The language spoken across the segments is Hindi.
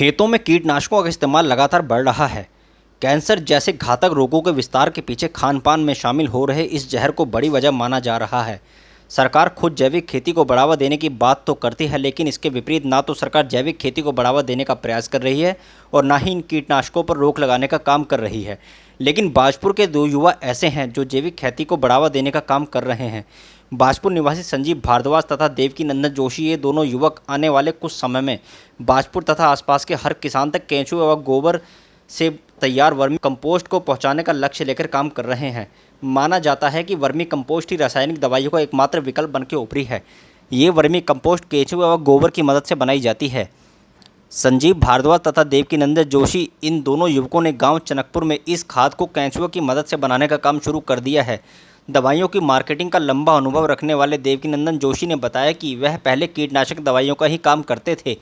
खेतों में कीटनाशकों का इस्तेमाल लगातार बढ़ रहा है। कैंसर जैसे घातक रोगों के विस्तार के पीछे खान-पान में शामिल हो रहे इस जहर को बड़ी वजह माना जा रहा है। सरकार खुद जैविक खेती को बढ़ावा देने की बात तो करती है, लेकिन इसके विपरीत ना तो सरकार जैविक खेती को बढ़ावा देने का प्रयास कर रही है और ना ही इन कीटनाशकों पर रोक लगाने का काम कर रही है। लेकिन बाजपुर के दो युवा ऐसे हैं जो जैविक खेती को बढ़ावा देने का काम कर रहे हैं। बाजपुर निवासी संजीव भारद्वाज तथा देवकीनंदन जोशी, ये दोनों युवक आने वाले कुछ समय में बाजपुर तथा आसपास के हर किसान तक केंचुए व गोबर से तैयार वर्मी कंपोस्ट को पहुंचाने का लक्ष्य लेकर काम कर रहे हैं। माना जाता है कि वर्मी कंपोस्ट ही रासायनिक दवाइयों का एकमात्र विकल्प बन के उभरी है। ये वर्मी कंपोस्ट केंचुए व गोबर की मदद से बनाई जाती है। संजीव भारद्वाज तथा देवकीनंदन जोशी, इन दोनों युवकों ने गांव चनकपुर में इस खाद को केंचुए की मदद से बनाने का काम शुरू कर दिया है। दवाइयों की मार्केटिंग का लंबा अनुभव रखने वाले देवकीनंदन जोशी ने बताया कि वह पहले कीटनाशक दवाइयों का ही काम करते थे,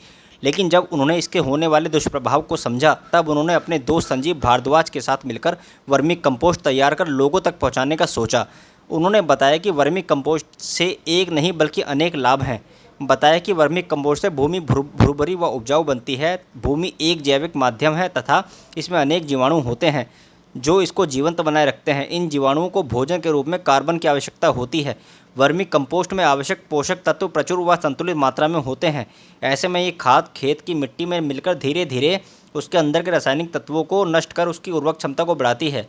लेकिन जब उन्होंने इसके होने वाले दुष्प्रभाव को समझा, तब उन्होंने अपने दोस्त संजीव भारद्वाज के साथ मिलकर वर्मी कंपोस्ट तैयार कर लोगों तक पहुंचाने का सोचा। उन्होंने बताया कि वर्मी कंपोस्ट से एक नहीं बल्कि अनेक लाभ हैं। बताया कि वर्मी कंपोस्ट से भूमि भुरभरी व उपजाऊ बनती है। भूमि एक जैविक माध्यम है तथा इसमें अनेक जीवाणु होते हैं जो इसको जीवंत बनाए रखते हैं। इन जीवाणुओं को भोजन के रूप में कार्बन की आवश्यकता होती है। वर्मी कंपोस्ट में आवश्यक पोषक तत्व प्रचुर व संतुलित मात्रा में होते हैं। ऐसे में ये खाद खेत की मिट्टी में मिलकर धीरे धीरे उसके अंदर के रासायनिक तत्वों को नष्ट कर उसकी उर्वरक क्षमता को बढ़ाती है।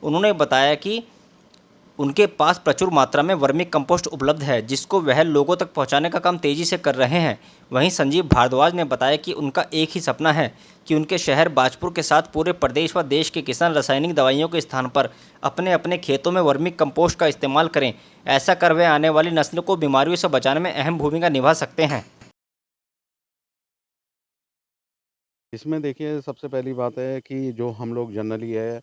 उन्होंने बताया कि उनके पास प्रचुर मात्रा में वर्मी कंपोस्ट उपलब्ध है, जिसको वह लोगों तक पहुंचाने का काम तेजी से कर रहे हैं। वहीं संजीव भारद्वाज ने बताया कि उनका एक ही सपना है कि उनके शहर बाजपुर के साथ पूरे प्रदेश व देश के किसान रासायनिक दवाइयों के स्थान पर अपने अपने खेतों में वर्मी कंपोस्ट का इस्तेमाल करें। ऐसा कर वे आने वाली नस्लों को बीमारियों से बचाने में अहम भूमिका निभा सकते हैं। इसमें देखिए सबसे पहली बात है कि जो हम लोग जनरली है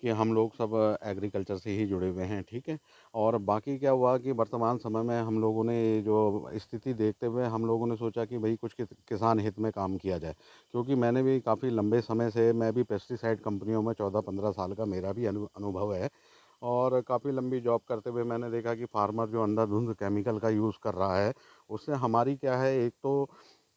कि हम लोग सब एग्रीकल्चर से ही जुड़े हुए हैं, ठीक है। और बाकी क्या हुआ कि वर्तमान समय में हम लोगों ने जो स्थिति देखते हुए हम लोगों ने सोचा कि भाई कुछ किसान हित में काम किया जाए, क्योंकि मैंने भी काफ़ी लंबे समय से मैं भी पेस्टिसाइड कंपनियों में 14-15 साल का मेरा भी अनुभव है। और काफ़ी लंबी जॉब करते हुए मैंने देखा कि फार्मर जो अंधाधुंध केमिकल का यूज़ कर रहा है, उससे हमारी क्या है, एक तो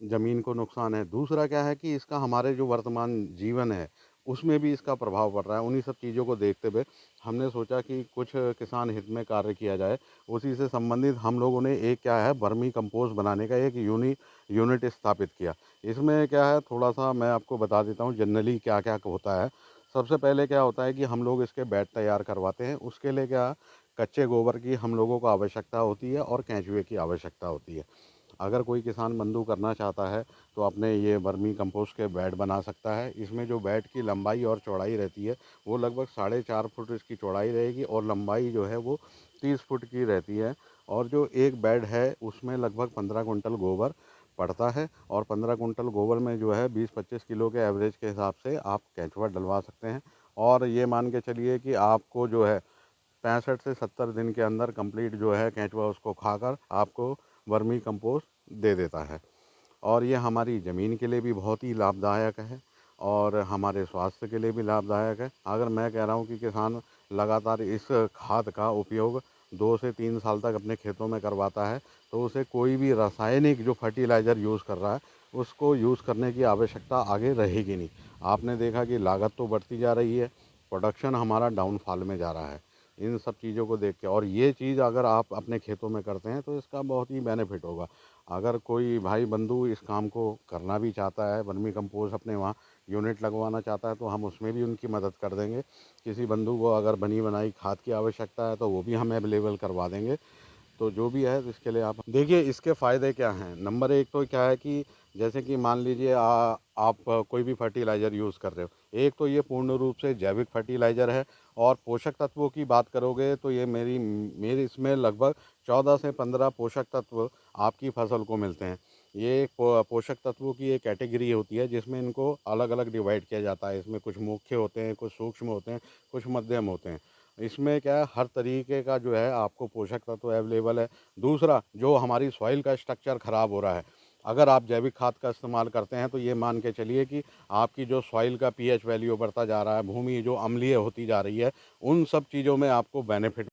ज़मीन को नुकसान है, दूसरा क्या है कि इसका हमारे जो वर्तमान जीवन है उसमें भी इसका प्रभाव पड़ रहा है। उन्हीं सब चीज़ों को देखते हुए हमने सोचा कि कुछ किसान हित में कार्य किया जाए। उसी से संबंधित हम लोगों ने एक क्या है, वर्मी कंपोस्ट बनाने का एक यूनिट स्थापित किया। इसमें क्या है, थोड़ा-सा मैं आपको बता देता हूँ जनरली क्या-क्या होता है। सबसे पहले क्या होता है कि हम लोग इसके बेड तैयार करवाते हैं। उसके लिए क्या, कच्चे गोबर की हम लोगों को आवश्यकता होती है और केंचुए की आवश्यकता होती है। अगर कोई किसान बंधु करना चाहता है तो अपने ये वर्मी कंपोस्ट के बेड बना सकता है। इसमें जो बेड की लंबाई और चौड़ाई रहती है वो लगभग 4.5 फुट इसकी चौड़ाई रहेगी और लंबाई जो है वो 30 फुट की रहती है। और जो एक बेड है उसमें लगभग 15 कुंटल गोबर पड़ता है और 15 कुंटल गोबर में जो है 20-25 किलो के एवरेज के हिसाब से आप केंचुआ डलवा सकते हैं। और ये मान के चलिए कि आपको जो है 65 से 70 दिन के अंदर कंप्लीट जो है केंचुआ उसको खाकर आपको वर्मी कंपोस्ट दे देता है। और ये हमारी ज़मीन के लिए भी बहुत ही लाभदायक है और हमारे स्वास्थ्य के लिए भी लाभदायक है। अगर मैं कह रहा हूँ कि किसान लगातार इस खाद का उपयोग 2 से 3 साल तक अपने खेतों में करवाता है तो उसे कोई भी रासायनिक जो फर्टिलाइज़र यूज़ कर रहा है उसको यूज़ करने की आवश्यकता आगे रहेगी नहीं। आपने देखा कि लागत तो बढ़ती जा रही है, प्रोडक्शन हमारा डाउनफॉल में जा रहा है। इन सब चीज़ों को देख के, और ये चीज़ अगर आप अपने खेतों में करते हैं तो इसका बहुत ही बेनिफिट होगा। अगर कोई भाई बंधु इस काम को करना भी चाहता है, वर्मी कंपोस्ट अपने वहाँ यूनिट लगवाना चाहता है तो हम उसमें भी उनकी मदद कर देंगे। किसी बंधु को अगर बनी बनाई खाद की आवश्यकता है तो वो भी हम अवेलेबल करवा देंगे। तो जो भी है इसके लिए आप देखिए इसके फ़ायदे क्या हैं। नंबर एक तो क्या है कि जैसे कि मान लीजिए आप कोई भी फर्टिलाइज़र यूज़ कर रहे हो, एक तो ये पूर्ण रूप से जैविक फर्टिलाइज़र है। और पोषक तत्वों की बात करोगे तो ये मेरी इसमें लगभग 14 से 15 पोषक तत्व आपकी फसल को मिलते हैं। ये एक पोषक तत्वों की एक कैटेगरी होती है जिसमें इनको अलग अलग डिवाइड किया जाता है। इसमें कुछ मुख्य होते हैं, कुछ सूक्ष्म होते हैं, कुछ मध्यम होते हैं। इसमें क्या है, हर तरीके का जो है आपको पोषक तत्व अवेलेबल है। दूसरा, जो हमारी सॉइल का स्ट्रक्चर ख़राब हो रहा है, अगर आप जैविक खाद का इस्तेमाल करते हैं तो ये मान के चलिए कि आपकी जो सॉइल का पीएच वैल्यू बढ़ता जा रहा है, भूमि जो अम्लीय होती जा रही है, उन सब चीज़ों में आपको बेनिफिट